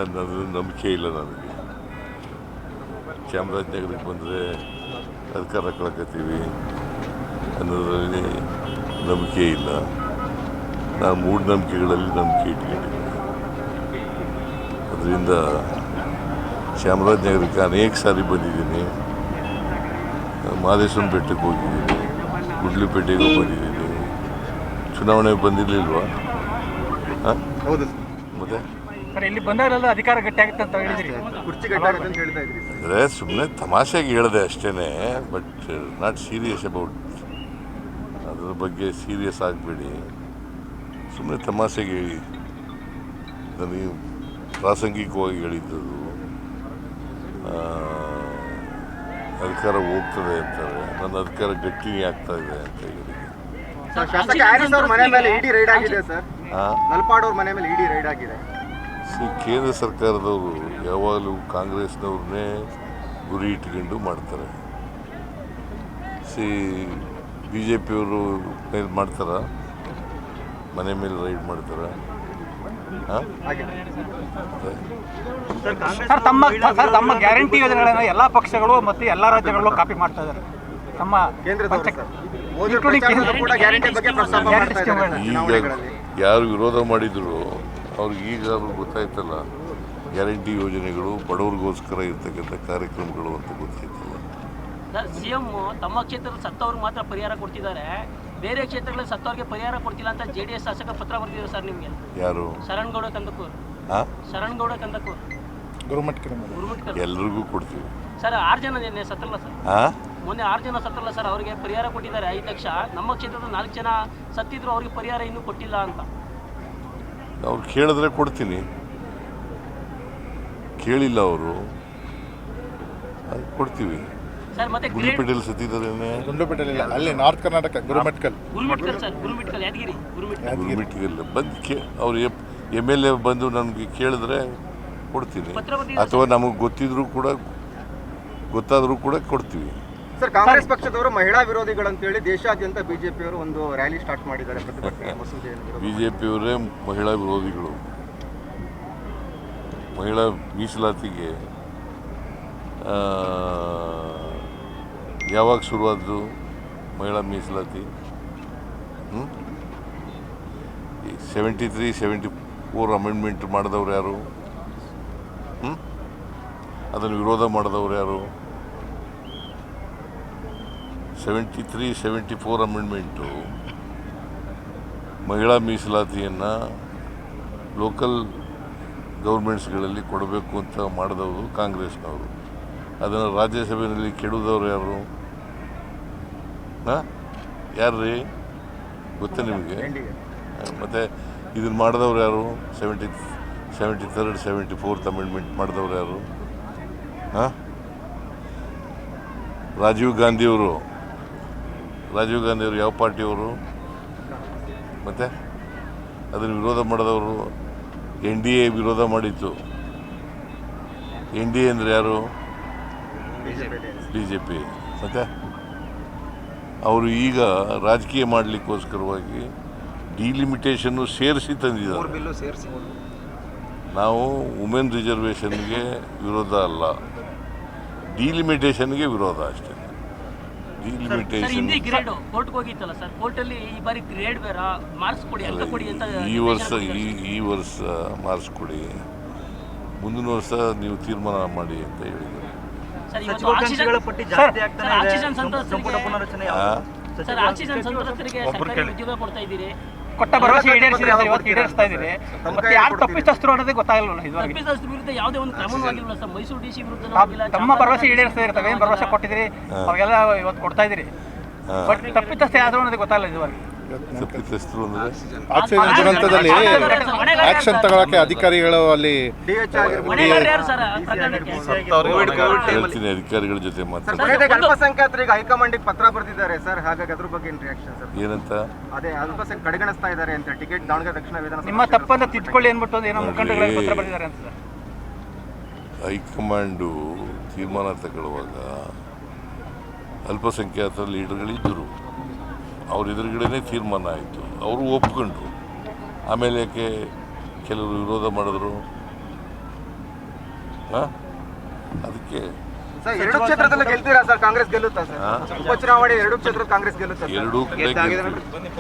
ಅನ್ನೋದು ನಂಬಿಕೆ ಇಲ್ಲ ನನಗೆ. ಚಾಮರಾಜನಗರಕ್ಕೆ ಬಂದರೆ ಅಧಿಕಾರ ಕಳ್ಕೊತೀವಿ ಅನ್ನೋದರಲ್ಲಿ ನಂಬಿಕೆ ಇಲ್ಲ. ನಾನು ಮೂಢನಂಬಿಕೆಗಳಲ್ಲಿ ನಂಬಿಕೆ ಇಟ್ಕೊಂಡಿದ್ದೀನಿ. ಅದರಿಂದ ಚಾಮರಾಜನಗರಕ್ಕೆ ಅನೇಕ ಸಾರಿ ಬಂದಿದ್ದೀನಿ. ಮಾದೇಶ್ವರನ ಬೆಟ್ಟಕ್ಕೆ ಹೋಗಿದ್ದೀನಿ, ಗುಡ್ಲಿಪೇಟೆಗೂ ಬಂದಿದ್ದೀನಿ. ಚುನಾವಣೆ ಬಂದಿರಲಿಲ್ವಾ? ಹೌದು. ಮತ್ತೆ ಇಲ್ಲಿ ಬಂದಾಗಲೆಲ್ಲ ಅಧಿಕಾರ ಗಟ್ಟಿಯಾಗುತ್ತೆ ಅಂತ ಹೇಳಿದ್ರಿ, ಕುರ್ಚಿ ಗಟ್ಟಿಯಾಗುತ್ತೆ ಅಂತ ಹೇಳ್ತಾ ಇದ್ರಿ. ಅಂದರೆ ಸುಮ್ಮನೆ ತಮಾಷೆಗೆ ಹೇಳಿದೆ ಅಷ್ಟೇ, ಬಟ್ ನಾಟ್ ಸೀರಿಯಸ್ ಅಬೌಟ್. ಅದ್ರ ಬಗ್ಗೆ ಸೀರಿಯಸ್ ಆಗಬೇಡಿ, ಸುಮ್ಮನೆ ತಮಾಷೆಗೆ ಹೇಳಿ. ನನಗೆ ಪ್ರಾಸಂಗಿಕವಾಗಿ ಹೇಳಿದ್ದದು. ಅಧಿಕಾರ ಹೋಗ್ತದೆ ಅಂತಾರೆ, ನನ್ನ ಅಧಿಕಾರ ಗಟ್ಟಿನೇ ಆಗ್ತಾ ಇದೆ ಅಂತ ಹೇಳಿದೆ. ಶಾಸಕ ಹ್ಯಾರಿಸ್ ಅವ್ರ ಮನೆ ಮೇಲೆ ಇಡಿ ರೈಡ್ ಆಗಿದೆ ಸರ್. ನಲ್ಪಾಡ್ ಅವ್ರ ಮನೆ ಮೇಲೆ ಇಡಿ ರೈಡ್ ಆಗಿದೆ. ಕೇಂದ್ರ ಸರ್ಕಾರದವರು ಯಾವಾಗಲೂ ಕಾಂಗ್ರೆಸ್ನವ್ರನ್ನೇ ಗುರಿ ಇಟ್ಕೊಂಡು ಮಾಡ್ತಾರೆ. ಬಿ ಜೆ ಪಿಯವರು ಮೇಲೆ ಮಾಡ್ತಾರ, ಮನೆ ಮೇಲೆ ರೈಡ್ ಮಾಡ್ತಾರ. ಸರ್, ತಮ್ಮ ಗ್ಯಾರಂಟಿ ಯೋಜನೆಗಳನ್ನ ಎಲ್ಲ ಪಕ್ಷಗಳು ಮತ್ತು ಎಲ್ಲ ರಾಜ್ಯಗಳು ಕಾಪಿ ಮಾಡ್ತಾ ಇದ್ದಾರೆ. ತಮ್ಮ ಈಗ ಯಾರು ವಿರೋಧ ಮಾಡಿದ್ರು ಅವ್ರಿಗೆ ಈಗಾದ್ರೂ ಗೊತ್ತಾಯ್ತಲ್ಲ, ಗ್ಯಾರಂಟಿ ಯೋಜನೆಗಳು ಬಡವ್ರಿಗೋಸ್ಕರ ಇರ್ತಕ್ಕಂಥ ಕಾರ್ಯಕ್ರಮಗಳು ಅಂತ ಗೊತ್ತಾಯ್ತಲ್ಲ. ಸರ್, ಸಿಎಂ ತಮ್ಮ ಕ್ಷೇತ್ರದ ಸತ್ತವ್ರಿಗೆ ಮಾತ್ರ ಪರಿಹಾರ ಕೊಡ್ತಿದ್ದಾರೆ, ಬೇರೆ ಕ್ಷೇತ್ರಗಳಲ್ಲಿ ಸತ್ತವ್ರಿಗೆ ಪರಿಹಾರ ಕೊಡ್ತಿಲ್ಲ ಅಂತ JDS ಶಾಸಕ ಪತ್ರ ಬರ್ತಿದ್ದಾರೆ ಸರ್ ನಿಮಗೆ. ಯಾರು? ಶರಣ್ಗೌಡ ಕಂದಕೂರ್. ಶರಣ್ಗೌಡ ಕಂದಕೂರ್, ಗುರುಮಠ್. ಎಲ್ರಿಗೂ ಕೊಡ್ತೀವಿ ಸರ್. 6 ಜನ ಸತ್ತಲ್ಲ ಸರ್, ಮೊನ್ನೆ 6 ಜನ ಸತ್ತಲ್ಲ ಸರ್, ಅವರಿಗೆ ಪರಿಹಾರ ಕೊಟ್ಟಿದ್ದಾರೆ 5 ಲಕ್ಷ. ನಮ್ಮ ಕ್ಷೇತ್ರದ 4 ಜನ ಸತ್ತಿದ್ರು, ಅವ್ರಿಗೆ ಪರಿಹಾರ ಇನ್ನೂ ಕೊಟ್ಟಿಲ್ಲ ಅಂತ. ಅವ್ರು ಕೇಳಿದ್ರೆ ಕೊಡ್ತೀನಿ, ಕೇಳಿಲ್ಲ ಅವರು, ಕೊಡ್ತೀವಿ. ಸರ್, ಮತ್ತೆ ಗುಂಡ್ಲುಪೇಟೆಯಲ್ಲಿ ಸತ್ತಿದ್ದಾರೆ. ಗುಂಡ್ಲುಪೇಟೆಯಲ್ಲಿ ಅಲ್ಲಿ ನಾರ್ತ್ ಕರ್ನಾಟಕ ಗುರುಮಟ್ಕಲ್ ಸರ್, ಗುರುಮಿಟ್ಕಲ್ ಯಾದಗಿರಿ. ಗುರುಮಿಟ್ಕಲ್ ಬಂದು ಅವ್ರು MLA ಬಂದು ನನಗೆ ಕೇಳಿದ್ರೆ ಕೊಡ್ತೀನಿ, ಅಥವಾ ನಮಗೆ ಗೊತ್ತಾದರೂ ಕೂಡ ಕೊಡ್ತೀವಿ. ಸರ್, ಕಾಂಗ್ರೆಸ್ ಪಕ್ಷದವರು ಮಹಿಳಾ ವಿರೋಧಿಗಳಂತೇಳಿ ದೇಶಾದ್ಯಂತ ಬಿಜೆಪಿಯವರು ಒಂದು ರ್ಯಾಲಿ ಸ್ಟಾರ್ಟ್ ಮಾಡಿದ್ದಾರೆ. ಬಿಜೆಪಿಯವರೇ ಮಹಿಳಾ ವಿರೋಧಿಗಳು. ಮಹಿಳಾ ಮೀಸಲಾತಿಗೆ ಯಾವಾಗ ಶುರುವಾದ್ದು ಮಹಿಳಾ ಮೀಸಲಾತಿ? 73, 74 ಅಮೆಂಡ್ಮೆಂಟ್ ಮಾಡಿದವ್ರು ಯಾರು? ಅದನ್ನು ವಿರೋಧ ಮಾಡಿದವ್ರು ಯಾರು? 73, 74 ಅಮೆಂಡ್ಮೆಂಟು ಮಹಿಳಾ ಮೀಸಲಾತಿಯನ್ನು ಲೋಕಲ್ ಗೌರ್ಮೆಂಟ್ಸ್ಗಳಲ್ಲಿ ಕೊಡಬೇಕು ಅಂತ ಮಾಡಿದವರು ಕಾಂಗ್ರೆಸ್ನವರು. ಅದನ್ನು ರಾಜ್ಯಸಭೆಯಲ್ಲಿ ಕೆಡುವುದವ್ರು ಯಾರು? ಯಾರು ರೀ, ಗೊತ್ತಾ ನಿಮಗೆ? ಮತ್ತು ಇದನ್ನು ಮಾಡಿದವ್ರು ಯಾರು? 73rd, 74th ಅಮೆಂಡ್ಮೆಂಟ್ ಮಾಡಿದವ್ರು ಯಾರು? ರಾಜೀವ್ ಗಾಂಧಿಯವರು ಯಾವ ಪಾರ್ಟಿಯವರು? ಮತ್ತು ಅದನ್ನು ವಿರೋಧ ಮಾಡಿದವರು NDA ವಿರೋಧ ಮಾಡಿತ್ತು. NDA ಅಂದರೆ ಯಾರು? BJP. ಮತ್ತು ಅವರು ಈಗ ರಾಜಕೀಯ ಮಾಡಲಿಕ್ಕೋಸ್ಕರವಾಗಿ ಡಿಲಿಮಿಟೇಷನ್ನು ಸೇರಿಸಿ ತಂದಿದ್ದಾರೆ. ನಾವು ವುಮೆನ್ ರಿಸರ್ವೇಷನ್ಗೆ ವಿರೋಧ ಅಲ್ಲ, ಡಿಲಿಮಿಟೇಷನ್ಗೆ ವಿರೋಧ ಅಷ್ಟೇ. ಡಿಲಿಮಿಟೇಷನ್ ಕೋರ್ಟ್ಗೆ ಹೋಗಿತ್ತಲ್ಲ ಸರ್, ಕೋರ್ಟಲ್ಲಿ ಈ ಬಾರಿ ಗ್ರೇಡ್ ಬೇರೆ ಮಾರ್ಕ್ಸ್ ಕೊಡಿ ಅಂತ ಕೊಡಿ ಅಂತ. ಈ ವರ್ಷ ಮಾರ್ಕ್ಸ್ ಕೊಡಿ, ಮುಂದಿನ ವರ್ಷ ನೀವು ತೀರ್ಮಾನ ಮಾಡಿ ಅಂತ ಹೇಳಿದರು. ಕೊಟ್ಟ ಭರವಸೆ ಈಡೇರಿಸ್ತಾ ಇದ್ದೀರಿ, ಮತ್ತೆ ಯಾರು ತಪ್ಪಿತಸ್ಥರು ಅನ್ನೋದೇ ಗೊತ್ತಾಗಲ್ಲ. ವಿರುದ್ಧ ಯಾವುದೇ ಒಂದು ಕ್ರಮವೂ ಆಗಿಲ್ಲ ಸರ್. ಮೈಸೂರು DC ವಿರುದ್ಧ ತಮ್ಮ ಭರವಸೆ ಈಡೇರಿಸ್ತಾ ಇರ್ತವೆ, ಏನು ಭರವಸೆ ಕೊಟ್ಟಿದ್ದೀರಿ ಅವಾಗೆಲ್ಲ ಇವತ್ತು ಕೊಡ್ತಾ ಇದ್ದೀರಿ, ಬಟ್ ತಪ್ಪಿತಸ್ಥ ಯಾವ್ದು ಅನ್ನೋದೇ ಗೊತ್ತಾಗಲ್ಲ ಇದುವರೆಗೆ. ತಪ್ಪಿತಸ್ಥರು ಅಂದರೆ ಆಕ್ಸಿಜನ್ ದುರಂತದಲ್ಲಿ ಆಕ್ಷನ್ ತಗೊಳಕ್ಕೆ ಅಧಿಕಾರಿಗಳು ಅಲ್ಲಿ ಹೇಳ್ತೀನಿ, ಅಧಿಕಾರಿಗಳ ಜೊತೆ ಅಲ್ಪಸಂಖ್ಯಾತರಿಗೆ ಹೈಕಮಾಂಡಿಗೆ ಪತ್ರ ಬರೆದಿದ್ದಾರೆ ಸರ್. ಹಾಗಾಗಿ ಅದ್ರ ಬಗ್ಗೆ ಏನು ರಿಯಾಕ್ಷನ್ ಸರ್? ಏನಂತ? ಅದೇ ಅಲ್ಪಸಂಖ್ಯಾತ ಕಡೆಗಣಿಸ್ತಾ ಇದ್ದಾರೆ ಅಂತ, ಟಿಕೆಟ್ ದಾವಣಗೆರೆ ದಕ್ಷಿಣ ವಿಧಾನಸಭೆ ನಿಮ್ಮ ತಪ್ಪನ್ನು ತಿದ್ದುಕೊಳ್ಳಿ ಅಂದ್ಬಿಟ್ಟು ಏನೋ ಮುಖಂಡಗಳಿಗೆ ಪತ್ರ ಬರೆದಿದ್ದಾರೆ ಅಂತ ಸರ್. ಹೈಕಮಾಂಡು ತೀರ್ಮಾನ ತಗೊಳ್ಳುವಾಗ ಅಲ್ಪಸಂಖ್ಯಾತ ಲೀಡರ್ಗಳಿದ್ದರು, ಅವ್ರ ಎದುರುಗಡೆನೇ ತೀರ್ಮಾನ ಆಯಿತು, ಅವರು ಒಪ್ಕೊಂಡ್ರು. ಆಮೇಲೆ ಯಾಕೆ ಕೆಲವರು ವಿರೋಧ ಮಾಡಿದ್ರು? ಅದಕ್ಕೆ ಸರ್ ಎರಡು ಕ್ಷೇತ್ರದಲ್ಲೂ ಗೆಲ್ತೀರಾ ಸರ್? ಕಾಂಗ್ರೆಸ್ ಗೆಲ್ಲುತ್ತಾ ಸರ್? ಉಪಚುನಾವಣೆ ಎರಡು ಕ್ಷೇತ್ರ ಕಾಂಗ್ರೆಸ್ ಗೆಲ್ಲುತ್ತಾ ಸರ್? ಎರಡೂ ಕಡೆ ಗೆಲ್ತೀವಿ.